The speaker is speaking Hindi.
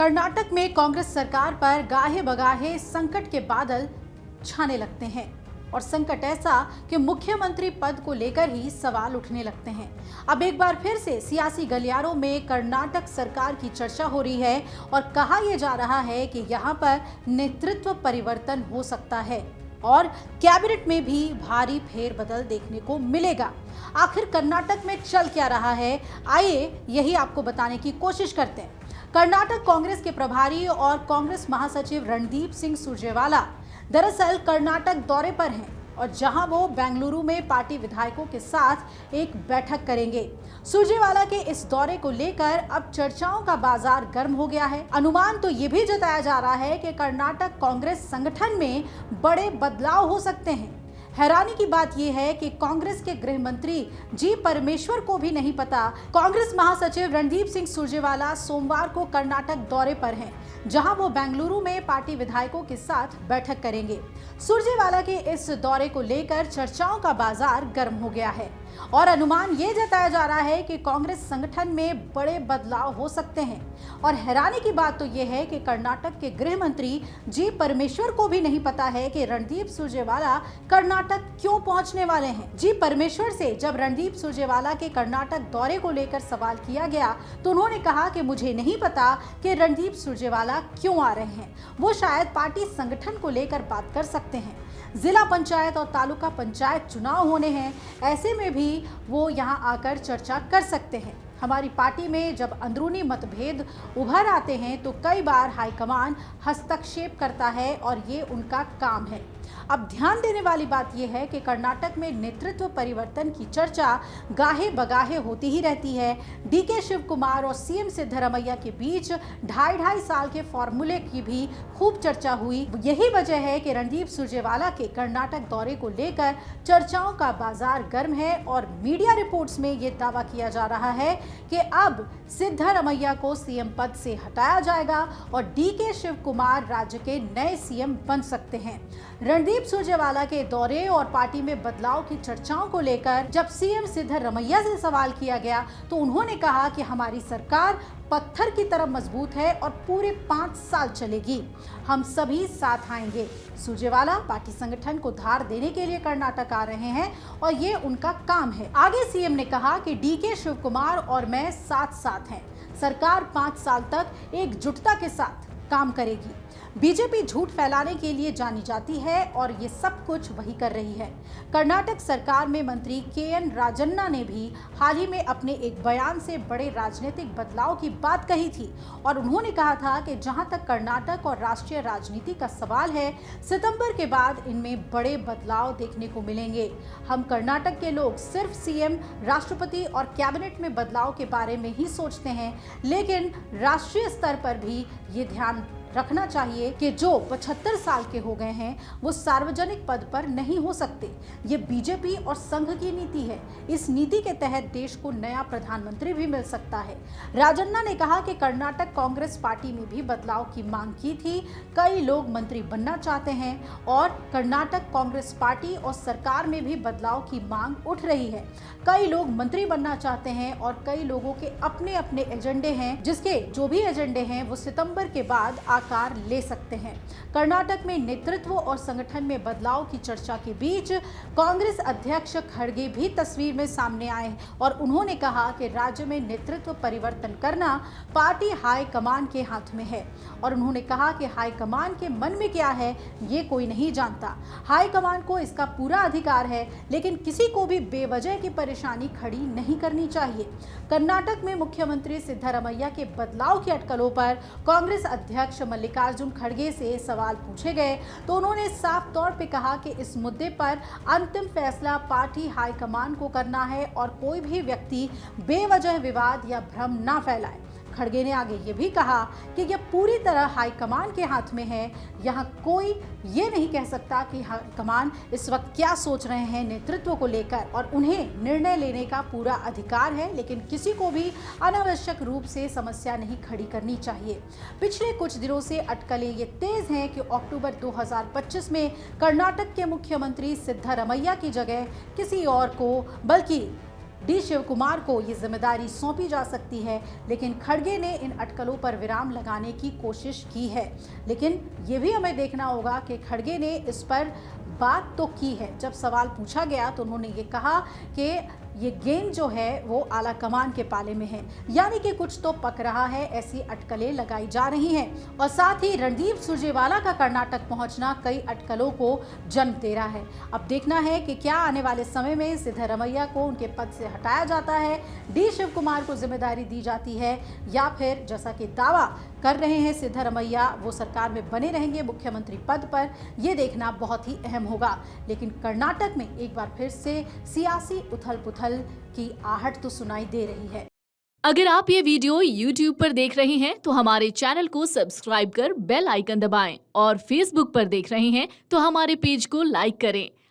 कर्नाटक में कांग्रेस सरकार पर गाहे बगाहे संकट के बादल छाने लगते हैं और संकट ऐसा कि मुख्यमंत्री पद को लेकर ही सवाल उठने लगते हैं। अब एक बार फिर से सियासी गलियारों में कर्नाटक सरकार की चर्चा हो रही है और कहा यह जा रहा है कि यहां पर नेतृत्व परिवर्तन हो सकता है और कैबिनेट में भी भारी फेरबदल देखने को मिलेगा। आखिर कर्नाटक में चल क्या रहा है, आइए यही आपको बताने की कोशिश करते हैं। कर्नाटक कांग्रेस के प्रभारी और कांग्रेस महासचिव रणदीप सिंह सुरजेवाला दरअसल कर्नाटक दौरे पर हैं और जहां वो बेंगलुरु में पार्टी विधायकों के साथ एक बैठक करेंगे। सुरजेवाला के इस दौरे को लेकर अब चर्चाओं का बाजार गर्म हो गया है। अनुमान तो ये भी जताया जा रहा है कि कर्नाटक कांग्रेस संगठन में बड़े बदलाव हो सकते हैं। हैरानी की बात यह है कि कांग्रेस के गृह मंत्री जी परमेश्वर को भी नहीं पता कांग्रेस महासचिव रणदीप सिंह सुरजेवाला सोमवार को कर्नाटक दौरे पर हैं, जहां वो बेंगलुरु में पार्टी विधायकों के साथ बैठक करेंगे। सुरजेवाला के इस दौरे को लेकर चर्चाओं का बाजार गर्म हो गया है और अनुमान ये जताया जा रहा है कि कांग्रेस संगठन में बड़े बदलाव हो सकते हैं। और हैरानी की बात तो यह है कि कर्नाटक के गृह मंत्री जी परमेश्वर को भी नहीं पता है कि रणदीप सुरजेवाला कर्नाटक क्यों पहुंचने वाले हैं। जी परमेश्वर से जब रणदीप सुरजेवाला के कर्नाटक दौरे को लेकर सवाल किया गया तो उन्होंने कहा कि मुझे नहीं पता कि रणदीप सुरजेवाला क्यों आ रहे हैं, वो शायद पार्टी संगठन को लेकर बात कर सकते हैं। जिला पंचायत और तालुका पंचायत चुनाव होने हैं, ऐसे में भी वो यहां आकर चर्चा कर सकते हैं। हमारी पार्टी में जब अंदरूनी मतभेद उभर आते हैं तो कई बार हाईकमान हस्तक्षेप करता है और ये उनका काम है। अब ध्यान देने वाली बात यह है कि कर्नाटक में नेतृत्व परिवर्तन की चर्चा गाहे बगाहे होती ही रहती है। डीके शिव कुमार और सीएम सिद्धरमैया के बीच 2.5 साल के फॉर्मूले की भी खूब चर्चा हुई। यही वजह है कि रणदीप सुरजेवाला के कर्नाटक दौरे को लेकर चर्चाओं का बाजार गर्म है और मीडिया रिपोर्ट्स में ये दावा किया जा रहा है कि अब सिद्धरमैया को सीएम पद से हटाया जाएगा और डीके शिव कुमार राज्य के नए सीएम बन सकते हैं। रणदीप सुरजेवाला के दौरे और पार्टी में बदलाव की चर्चाओं को लेकर जब सीएम सिद्धरमैया से सवाल किया गया तो उन्होंने कहा कि हमारी सरकार पत्थर की तरह मजबूत है और पूरे 5 साल चलेगी, हम सभी साथ आएंगे। सुरजेवाला पार्टी संगठन को धार देने के लिए कर्नाटक आ रहे हैं और ये उनका काम है। आगे सीएम ने कहा कि डीके शिव कुमार और मैं साथ हैं, सरकार 5 साल तक एकजुटता के साथ काम करेगी। बीजेपी झूठ फैलाने के लिए जानी जाती है और ये सब कुछ वही कर रही है। कर्नाटक सरकार में मंत्री केएन राजन्ना ने भी हाल ही में अपने एक बयान से बड़े राजनीतिक बदलाव की बात कही थी और उन्होंने कहा था कि जहां तक कर्नाटक और राष्ट्रीय राजनीति का सवाल है, सितंबर के बाद इनमें बड़े बदलाव देखने को मिलेंगे। हम कर्नाटक के लोग सिर्फ सीएम, राष्ट्रपति और कैबिनेट में बदलाव के बारे में ही सोचते हैं, लेकिन राष्ट्रीय स्तर पर भी ये ध्यान रखना चाहिए कि जो 75 साल के हो गए हैं वो सार्वजनिक पद पर नहीं हो सकते। ये बीजेपी और संघ की नीति है। इस नीति के तहत देश को नया प्रधानमंत्री भी मिल सकता है। राजन्ना ने कहा कि कर्नाटक कांग्रेस पार्टी में भी बदलाव की मांग की थी। कई लोग मंत्री बनना चाहते हैं और कर्नाटक कांग्रेस पार्टी और सरकार में भी बदलाव की मांग उठ रही है। कई लोग मंत्री बनना चाहते हैं और कई लोगों के अपने अपने एजेंडे हैं, जिसके जो भी एजेंडे हैं वो सितंबर के बाद आकार ले सकते हैं। कर्नाटक में नेतृत्व और संगठन में बदलाव की चर्चा के बीच कांग्रेस अध्यक्ष खड़गे भी तस्वीर में सामने आए और उन्होंने कहा कि राज्य में नेतृत्व परिवर्तन करना पार्टी हाईकमान के हाथ में है और उन्होंने कहा कि हाईकमान के मन में क्या है ये कोई नहीं जानता। हाईकमान को इसका पूरा अधिकार है, लेकिन किसी को भी बेवजह की परेशानी खड़ी नहीं करनी चाहिए। कर्नाटक में मुख्यमंत्री सिद्धरमैया के बदलाव की अटकलों पर कांग्रेस अध्यक्ष मल्लिकार्जुन खड़गे से सवाल पूछे गए तो उन्होंने साफ तौर पे कहा कि इस मुद्दे पर अंतिम फैसला पार्टी हाईकमान को करना है और कोई भी व्यक्ति बेवजह विवाद या भ्रम ना फैलाए। खड़गे ने आगे ये भी कहा कि यह पूरी तरह हाईकमान के हाथ में है। यहाँ कोई ये नहीं कह सकता कि हाईकमान इस वक्त क्या सोच रहे हैं नेतृत्व को लेकर और उन्हें निर्णय लेने का पूरा अधिकार है, लेकिन किसी को भी अनावश्यक रूप से समस्या नहीं खड़ी करनी चाहिए। पिछले कुछ दिनों से अटकलें ये तेज हैं कि अक्टूबर 2025 में कर्नाटक के मुख्यमंत्री सिद्धरमैया की जगह किसी और को, बल्कि डी शिव कुमार को ये जिम्मेदारी सौंपी जा सकती है, लेकिन खड़गे ने इन अटकलों पर विराम लगाने की कोशिश की है। लेकिन ये भी हमें देखना होगा कि खड़गे ने इस पर बात तो की है। जब सवाल पूछा गया तो उन्होंने ये कहा कि ये गेंद जो है वो आला कमान के पाले में है, यानी कि कुछ तो पक रहा है, ऐसी अटकलें लगाई जा रही हैं। और साथ ही रणदीप सुरजेवाला का कर्नाटक पहुंचना कई अटकलों को जन्म दे रहा है। अब देखना है कि क्या आने वाले समय में सिद्धरमैया को उनके पद से हटाया जाता है, डी शिव कुमार को जिम्मेदारी दी जाती है, या फिर जैसा कि दावा कर रहे हैं सिद्धरमैया वो सरकार में बने रहेंगे मुख्यमंत्री पद पर। यह देखना बहुत ही अहम होगा। लेकिन कर्नाटक में एक बार फिर से सियासी उथल पुथल की आहट तो सुनाई दे रही है। अगर आप ये वीडियो YouTube पर देख रहे हैं तो हमारे चैनल को सब्सक्राइब कर बेल आइकन दबाएं और Facebook पर देख रहे हैं तो हमारे पेज को लाइक करें।